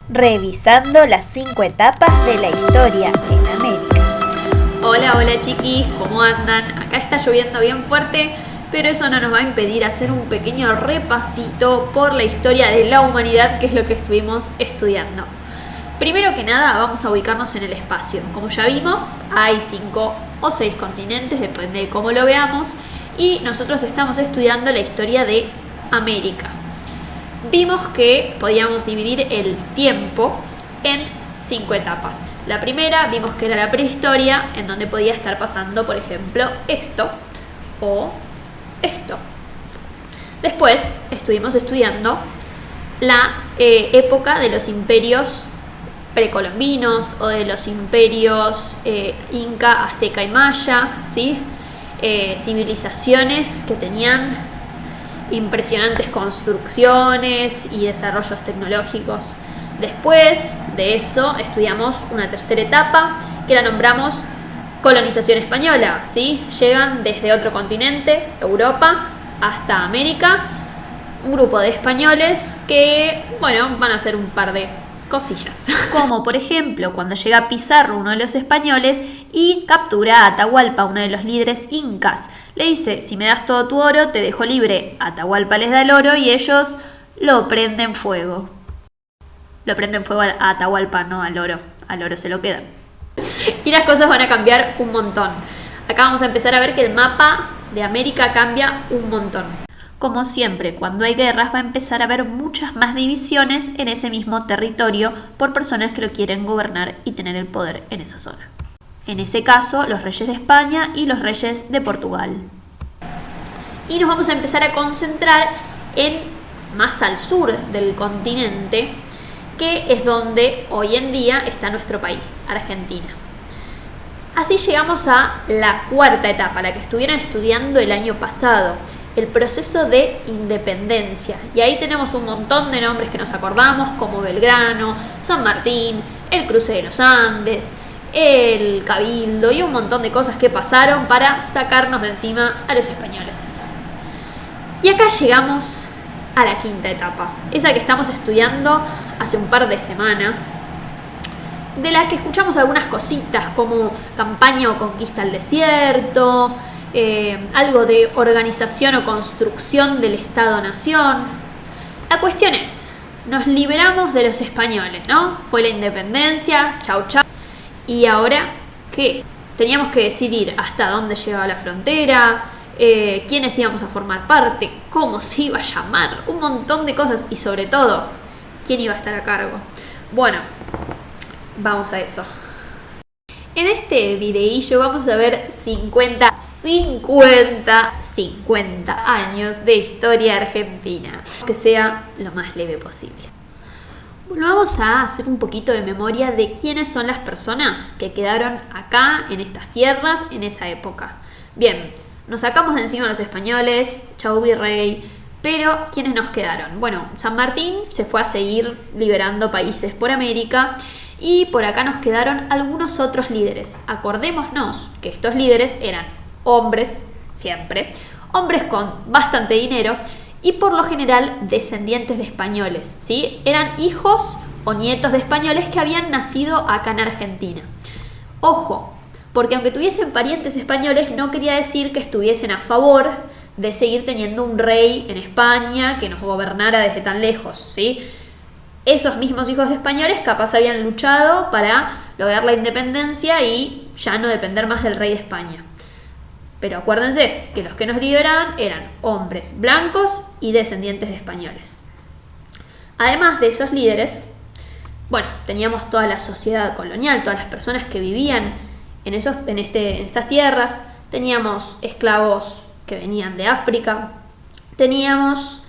Revisando las 5 etapas de la historia en América. Hola chiquis, ¿cómo andan? Acá está lloviendo bien fuerte, pero eso no nos va a impedir hacer un pequeño repasito por la historia de la humanidad, que es lo que estuvimos estudiando. Primero que nada, vamos a ubicarnos en el espacio. Como ya vimos, hay 5 o 6 continentes, depende de cómo lo veamos, y nosotros estamos estudiando la historia de América. Vimos que podíamos dividir el tiempo en 5 etapas. La primera vimos que era la prehistoria, en donde podía estar pasando, por ejemplo, esto o esto. Después estuvimos estudiando la época de los imperios precolombinos o de los imperios Inca, Azteca y Maya, ¿sí? Civilizaciones que tenían impresionantes construcciones y desarrollos tecnológicos. Después de eso estudiamos una tercera etapa que la nombramos colonización española, ¿sí? Llegan desde otro continente, Europa, hasta América, un grupo de españoles que, bueno, van a hacer un par de cosillas. Como por ejemplo cuando llega Pizarro, uno de los españoles, y captura a Atahualpa, uno de los líderes incas. Le dice: si me das todo tu oro, te dejo libre. Atahualpa les da el oro y ellos lo prenden fuego. Lo prenden fuego a Atahualpa, no al oro. Al oro se lo quedan. Y las cosas van a cambiar un montón. Acá vamos a empezar a ver que el mapa de América cambia un montón. Como siempre, cuando hay guerras va a empezar a haber muchas más divisiones en ese mismo territorio por personas que lo quieren gobernar y tener el poder en esa zona. En ese caso, los reyes de España y los reyes de Portugal. Y nos vamos a empezar a concentrar en más al sur del continente, que es donde hoy en día está nuestro país, Argentina. Así llegamos a la cuarta etapa, la que estuvieron estudiando el año pasado, el proceso de independencia. Y ahí tenemos un montón de nombres que nos acordamos, como Belgrano, San Martín, el cruce de los Andes, el Cabildo y un montón de cosas que pasaron para sacarnos de encima a los españoles. Y acá llegamos a la quinta etapa, esa que estamos estudiando hace un par de semanas, de la que escuchamos algunas cositas como campaña o conquista al desierto, algo de organización o construcción del Estado-Nación. La cuestión es, nos liberamos de los españoles, ¿no? Fue la independencia, chau chau. ¿Y ahora qué? Teníamos que decidir hasta dónde llegaba la frontera, quiénes íbamos a formar parte, cómo se iba a llamar, un montón de cosas y sobre todo, quién iba a estar a cargo. Bueno, vamos a eso. En este videillo vamos a ver 50 años de historia argentina, que sea lo más leve posible. Bueno, vamos a hacer un poquito de memoria de quiénes son las personas que quedaron acá en estas tierras en esa época. Bien, nos sacamos de encima a los españoles, chau virrey, pero ¿quiénes nos quedaron? Bueno, San Martín se fue a seguir liberando países por América y por acá nos quedaron algunos otros líderes. Acordémonos que estos líderes eran hombres, siempre, hombres con bastante dinero y por lo general descendientes de españoles, ¿sí? Eran hijos o nietos de españoles que habían nacido acá en Argentina. Ojo, porque aunque tuviesen parientes españoles no quería decir que estuviesen a favor de seguir teniendo un rey en España que nos gobernara desde tan lejos, ¿sí? Esos mismos hijos de españoles capaz habían luchado para lograr la independencia y ya no depender más del rey de España. Pero acuérdense que los que nos liberaban eran hombres blancos y descendientes de españoles. Además de esos líderes, bueno, teníamos toda la sociedad colonial, todas las personas que vivían en estas tierras. Teníamos esclavos que venían de África, teníamos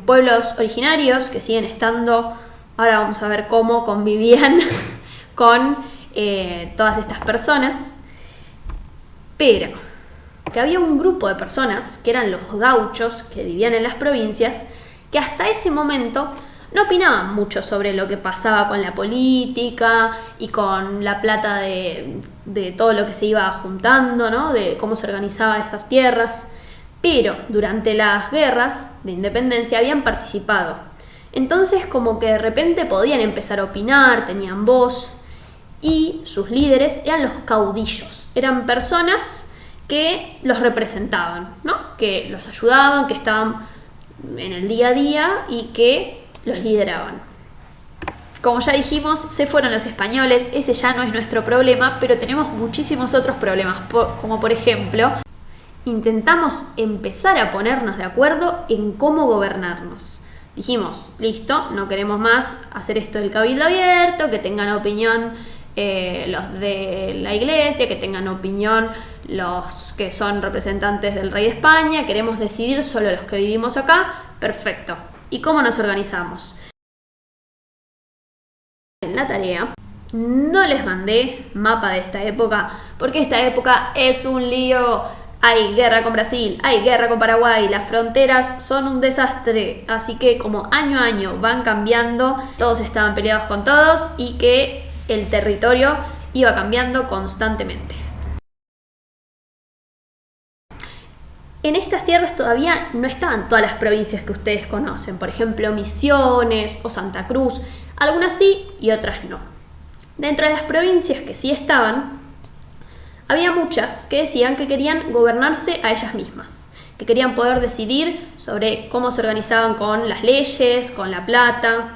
pueblos originarios que siguen estando, ahora vamos a ver cómo convivían con todas estas personas, pero que había un grupo de personas que eran los gauchos que vivían en las provincias que hasta ese momento no opinaban mucho sobre lo que pasaba con la política y con la plata de todo lo que se iba juntando, ¿no? De cómo se organizaban estas tierras. Pero durante las guerras de independencia habían participado Entonces como que de repente podían empezar a opinar, tenían voz, y sus líderes eran los caudillos, eran personas que los representaban, ¿no? Que los ayudaban, que estaban en el día a día y que los lideraban. Como ya dijimos, se fueron los españoles, ese ya no es nuestro problema, pero tenemos muchísimos otros problemas, como por ejemplo, intentamos empezar a ponernos de acuerdo en cómo gobernarnos. Dijimos, listo, no queremos más hacer esto del cabildo abierto, que tengan opinión los de la iglesia, que tengan opinión los que son representantes del rey de España, queremos decidir solo los que vivimos acá, perfecto. ¿Y cómo nos organizamos? En la tarea no les mandé mapa de esta época, porque esta época es un lío. Hay guerra con Brasil, hay guerra con Paraguay, las fronteras son un desastre, así que como año a año van cambiando, todos estaban peleados con todos y que el territorio iba cambiando constantemente. En estas tierras todavía no estaban todas las provincias que ustedes conocen, por ejemplo Misiones o Santa Cruz, algunas sí y otras no. Dentro de las provincias que sí estaban, había muchas que decían que querían gobernarse a ellas mismas, que querían poder decidir sobre cómo se organizaban con las leyes, con la plata,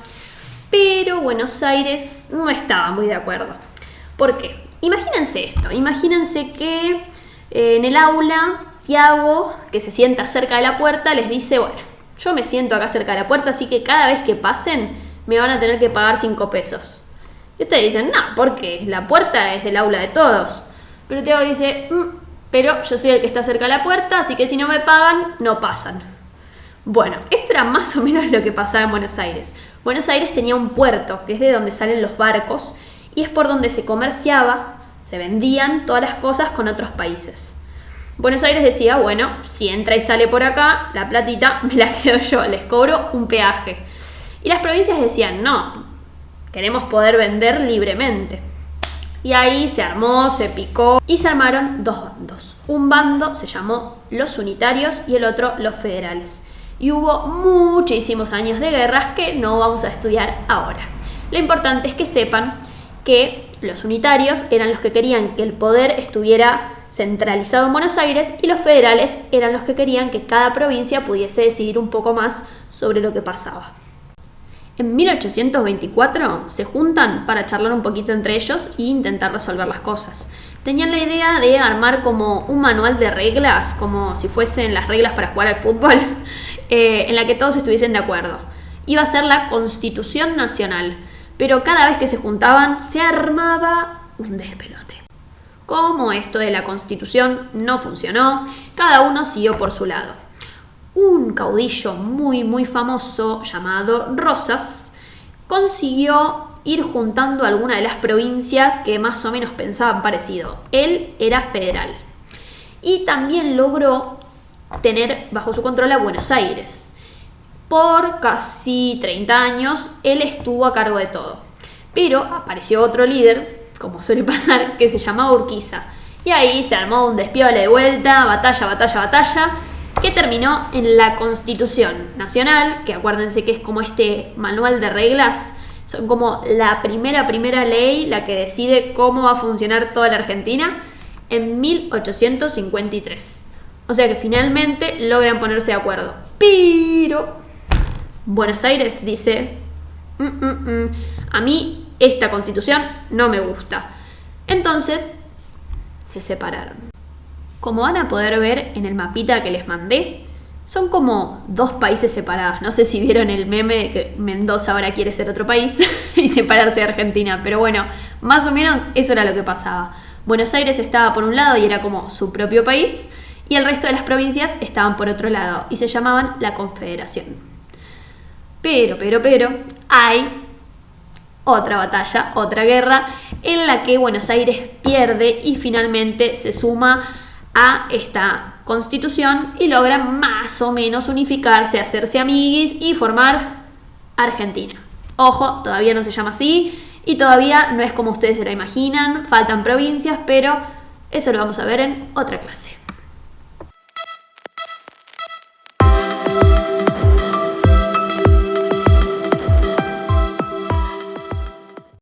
pero Buenos Aires no estaba muy de acuerdo. ¿Por qué? Imagínense esto, imagínense que en el aula Tiago, que se sienta cerca de la puerta, les dice, bueno, yo me siento acá cerca de la puerta, así que cada vez que pasen me van a tener que pagar 5 pesos. Y ustedes dicen, no, ¿por qué? La puerta es del aula de todos. Pero Tiago dice, pero yo soy el que está cerca de la puerta, así que si no me pagan, no pasan. Bueno, esto era más o menos lo que pasaba en Buenos Aires. Buenos Aires tenía un puerto, que es de donde salen los barcos, y es por donde se comerciaba, se vendían todas las cosas con otros países. Buenos Aires decía, bueno, si entra y sale por acá, la platita me la quedo yo, les cobro un peaje. Y las provincias decían, no, queremos poder vender libremente. Y ahí se armó, se picó y se armaron dos bandos. Un bando se llamó los unitarios y el otro los federales. Y hubo muchísimos años de guerras que no vamos a estudiar ahora. Lo importante es que sepan que los unitarios eran los que querían que el poder estuviera centralizado en Buenos Aires y los federales eran los que querían que cada provincia pudiese decidir un poco más sobre lo que pasaba. En 1824 se juntan para charlar un poquito entre ellos e intentar resolver las cosas. Tenían la idea de armar como un manual de reglas, como si fuesen las reglas para jugar al fútbol, en la que todos estuviesen de acuerdo. Iba a ser la Constitución Nacional, pero cada vez que se juntaban se armaba un despelote. Como esto de la Constitución no funcionó, cada uno siguió por su lado. Un caudillo muy famoso llamado Rosas consiguió ir juntando algunas de las provincias que más o menos pensaban parecido. Él era federal y también logró tener bajo su control a Buenos Aires. Por casi 30 años él estuvo a cargo de todo, pero apareció otro líder, como suele pasar, que se llamaba Urquiza y ahí se armó un despiole de vuelta, batalla, que terminó en la Constitución Nacional, que acuérdense que es como este manual de reglas, son como la primera ley, la que decide cómo va a funcionar toda la Argentina, en 1853. O sea que finalmente logran ponerse de acuerdo. Pero Buenos Aires dice, a mí esta Constitución no me gusta. Entonces se separaron. Como van a poder ver en el mapita que les mandé, son como dos países separados. No sé si vieron el meme de que Mendoza ahora quiere ser otro país y separarse de Argentina, pero bueno, más o menos eso era lo que pasaba. Buenos Aires estaba por un lado y era como su propio país, y el resto de las provincias estaban por otro lado y se llamaban la Confederación. Pero, hay otra batalla, otra guerra, en la que Buenos Aires pierde y finalmente se suma a esta Constitución y logran más o menos unificarse, hacerse amiguis y formar Argentina. Ojo, todavía no se llama así y todavía no es como ustedes se lo imaginan, faltan provincias, pero eso lo vamos a ver en otra clase.